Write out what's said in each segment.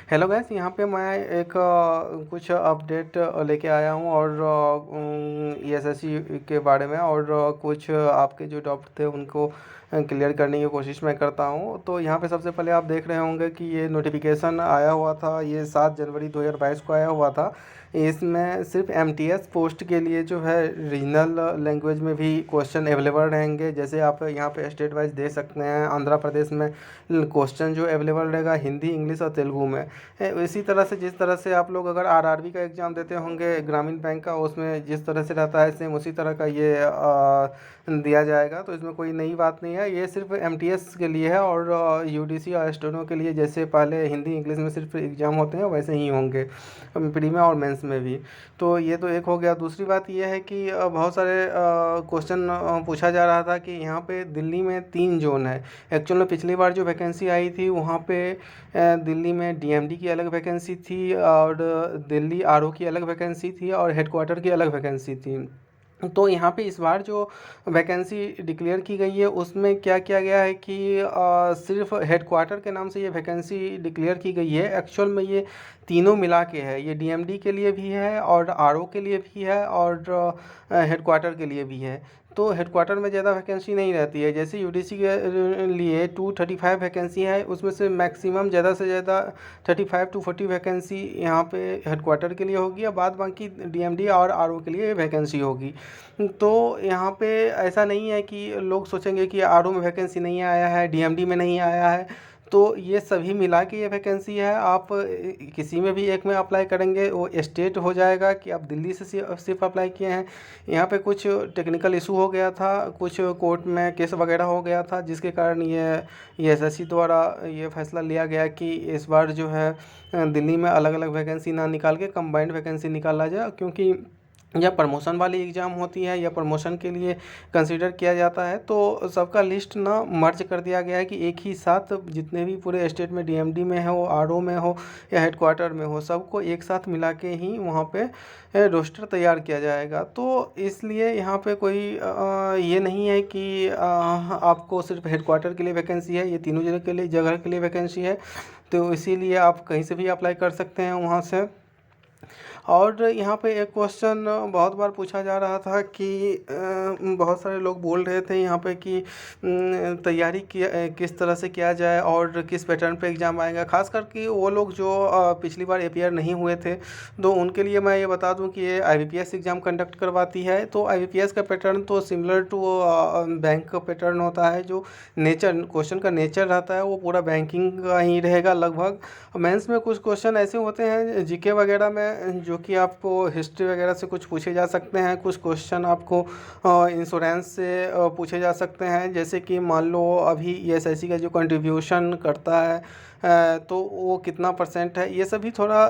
Hello guys, यहाँ पे मैं एक कुछ अपडेट लेके आया हूँ और ईएसएससी के बारे में और कुछ आपके जो डाउट थे उनको क्लियर करने की कोशिश मैं करता हूँ। तो यहाँ पे सबसे पहले आप देख रहे होंगे कि ये नोटिफिकेशन आया हुआ था, ये 7 जनवरी 2022 को आया हुआ था। इसमें सिर्फ एमटीएस पोस्ट के लिए जो है रीजनल लैंग्वेज में भी क्वेश्चन अवेलेबल रहेंगे। जैसे आप यहाँ पे स्टेट वाइज दे सकते हैं, आंध्र प्रदेश में क्वेश्चन जो अवेलेबल रहेगा हिंदी, इंग्लिश और तेलुगु में। इसी तरह से जिस तरह से आप लोग अगर आरआरबी का एग्ज़ाम देते होंगे ग्रामीण बैंक का, उसमें जिस तरह से रहता है सेम उसी तरह का ये दिया जाएगा। तो इसमें कोई नई बात नहीं है, ये सिर्फ एमटीएस के लिए है और यूडीसी और स्टेनो के लिए जैसे पहले हिंदी इंग्लिश में सिर्फ एग्ज़ाम होते हैं वैसे ही होंगे प्री में और मेंस में भी। तो ये तो एक हो गया। दूसरी बात ये है कि बहुत सारे क्वेश्चन पूछा जा रहा था कि यहाँ पे दिल्ली में 3 जोन है। एक्चुअल में पिछली बार जो वैकेंसी आई थी वहाँ पे दिल्ली में डीएमडी की अलग वैकेंसी थी और दिल्ली आरओ की अलग वैकेंसी थी और हेडक्वार्टर की अलग वैकेंसी थी। तो यहाँ पे इस बार जो वैकेंसी डिक्लेयर की गई है उसमें क्या किया गया है कि सिर्फ हेडक्वार्टर के नाम से ये वैकेंसी डिक्लेयर की गई है। एक्चुअल में ये तीनों मिला के है, ये डीएमडी के लिए भी है और आरओ के लिए भी है और हेडक्वार्टर के लिए भी है। तो हेडक्वार्टर में ज़्यादा वैकेंसी नहीं रहती है। जैसे यूडीसी के लिए 235 वैकेंसी है, उसमें से मैक्सिमम ज़्यादा से ज़्यादा 35 to 40 वैकेंसी यहाँ पे हेडक्वार्टर के लिए होगी और बाद बाकी डीएमडी और आरओ के लिए वैकेंसी होगी। तो यहाँ पे ऐसा नहीं है कि लोग सोचेंगे कि आरओ में वैकेंसी नहीं आया है, डीएमडी में नहीं आया है। तो ये सभी मिला के ये वैकेंसी है। आप किसी में भी एक में अप्लाई करेंगे वो स्टेट हो जाएगा कि आप दिल्ली से सिर्फ अप्लाई किए हैं। यहाँ पे कुछ टेक्निकल इशू हो गया था, कुछ कोर्ट में केस वगैरह हो गया था जिसके कारण ये एसएससी द्वारा ये फैसला लिया गया कि इस बार जो है दिल्ली में अलग अलग वैकेंसी ना निकाल के कंबाइंड वैकेंसी निकाला जाए, क्योंकि या प्रमोशन वाली एग्ज़ाम होती है या प्रमोशन के लिए कंसीडर किया जाता है। तो सबका लिस्ट ना मर्ज कर दिया गया है कि एक ही साथ जितने भी पूरे स्टेट में डीएमडी में हो, आरओ में हो या हेडक्वार्टर में हो, सबको एक साथ मिला के ही वहाँ पे रोस्टर तैयार किया जाएगा। तो इसलिए यहाँ पे कोई ये नहीं है कि आपको सिर्फ हेडक्वार्टर के लिए वैकेंसी है, ये तीनों जगह के लिए वैकेंसी है। तो इसीलिए आप कहीं से भी अप्लाई कर सकते हैं वहाँ से। और यहाँ पे एक क्वेश्चन बहुत बार पूछा जा रहा था कि बहुत सारे लोग बोल रहे थे यहाँ पे कि तैयारी किस तरह से किया जाए और किस पैटर्न पे एग्ज़ाम आएगा। खास करके वो लोग जो पिछली बार एपीआर नहीं हुए थे, तो उनके लिए मैं ये बता दूं कि ये आईबीपीएस एग्ज़ाम कंडक्ट करवाती है। तो आईबीपीएस का पैटर्न तो सिमिलर टू बैंक का पैटर्न होता है। जो नेचर क्वेश्चन का नेचर रहता है वो पूरा बैंकिंग का ही रहेगा लगभग। मेंस में कुछ क्वेश्चन ऐसे होते हैं जीके वगैरह में जो कि आपको हिस्ट्री वगैरह से कुछ पूछे जा सकते हैं। कुछ क्वेश्चन आपको इंश्योरेंस से पूछे जा सकते हैं। जैसे कि मान लो अभी ईएसआईसी का जो कंट्रीब्यूशन करता है तो वो कितना % है, ये सभी थोड़ा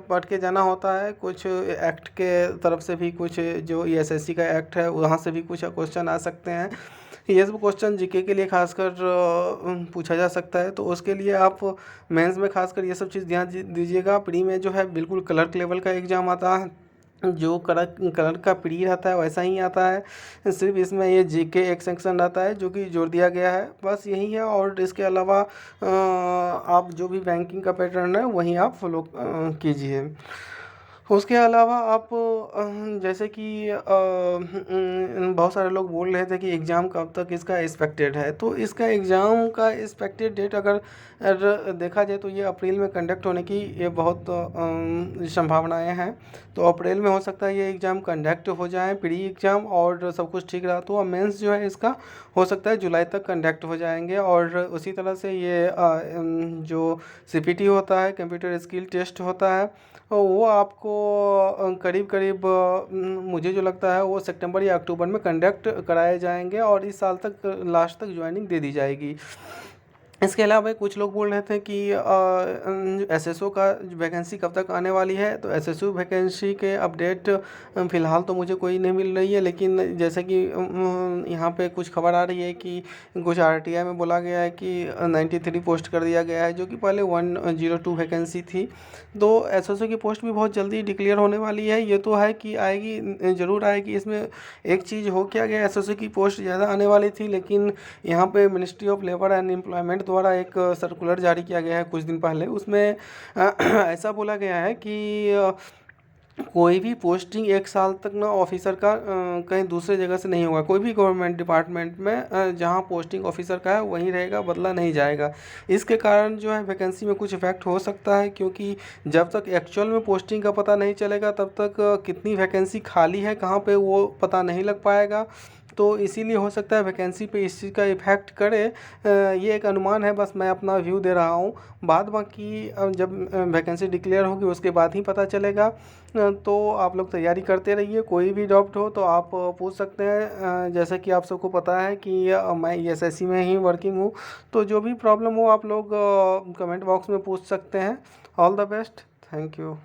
पढ़ के जाना होता है। कुछ एक्ट के तरफ से भी कुछ जो ईएसआईसी का एक्ट है वहाँ से भी कुछ क्वेश्चन आ सकते हैं। ये सब क्वेश्चन जीके के लिए खासकर पूछा जा सकता है। तो उसके लिए आप मेंस में खासकर ये सब चीज़ ध्यान दीजिएगा। प्री में जो है बिल्कुल क्लर्क लेवल का एग्ज़ाम आता है, जो क्लर्क का प्री रहता है वैसा ही आता है। सिर्फ इसमें ये जीके एक सेक्शन रहता है जो कि जोड़ दिया गया है, बस यही है। और इसके अलावा आप जो भी बैंकिंग का पैटर्न है वही आप फॉलो कीजिए। उसके अलावा आप जैसे कि बहुत सारे लोग बोल रहे थे कि एग्ज़ाम कब तक इसका एक्सपेक्टेड है। तो इसका एग्ज़ाम का एक्सपेक्टेड डेट अगर देखा जाए तो ये अप्रैल में कंडक्ट होने की ये बहुत संभावनाएं हैं। तो अप्रैल में हो सकता है ये एग्ज़ाम कंडक्ट हो जाए प्री एग्ज़ाम, और सब कुछ ठीक रहा तो मेंस जो है इसका हो सकता है जुलाई तक कंडक्ट हो जाएंगे। और उसी तरह से ये जो सीपीटी होता है, कंप्यूटर स्किल टेस्ट होता है, वो आपको करीब करीब मुझे जो लगता है वो सितंबर या अक्टूबर में कंडक्ट कराए जाएंगे और इस साल तक लास्ट तक ज्वाइनिंग दे दी जाएगी। इसके अलावा कुछ लोग बोल रहे थे कि एसएसओ का वैकेंसी कब तक आने वाली है। तो एसएसओ वैकेंसी के अपडेट फ़िलहाल तो मुझे कोई नहीं मिल रही है, लेकिन जैसे कि यहाँ पे कुछ खबर आ रही है कि कुछ आरटीआई में बोला गया है कि 93 पोस्ट कर दिया गया है, जो कि पहले 102 वैकेंसी थी। तो एसएसओ की पोस्ट भी बहुत जल्दी डिक्लेयर होने वाली है। ये तो है कि आएगी, ज़रूर आएगी। इसमें एक चीज़ हो क्या गया, एसएसओ की पोस्ट ज़्यादा आने वाली थी, लेकिन यहाँ पे ministry of labour and employment द्वारा एक सर्कुलर जारी किया गया है कुछ दिन पहले। उसमें ऐसा बोला गया है कि कोई भी पोस्टिंग 1 साल तक ना ऑफिसर का कहीं दूसरे जगह से नहीं होगा। कोई भी गवर्नमेंट डिपार्टमेंट में जहाँ पोस्टिंग ऑफिसर का है वहीं रहेगा, बदला नहीं जाएगा। इसके कारण जो है वैकेंसी में कुछ इफ़ेक्ट हो सकता है, क्योंकि जब तक एक्चुअल में पोस्टिंग का पता नहीं चलेगा तब तक कितनी वैकेंसी खाली है कहाँ पे वो पता नहीं लग पाएगा। तो इसीलिए हो सकता है वैकेंसी पे इस चीज़ का इफ़ेक्ट करे। ये एक अनुमान है, बस मैं अपना व्यू दे रहा हूँ। बाद बाकी जब वैकेंसी डिक्लेयर होगी उसके बाद ही पता चलेगा। तो आप लोग तैयारी करते रहिए। कोई भी डाउट हो तो आप पूछ सकते हैं। जैसा कि आप सबको पता है कि मैं ईएसआईसी में ही वर्किंग हूँ, तो जो भी प्रॉब्लम हो आप लोग कमेंट बॉक्स में पूछ सकते हैं। All the best, thank you.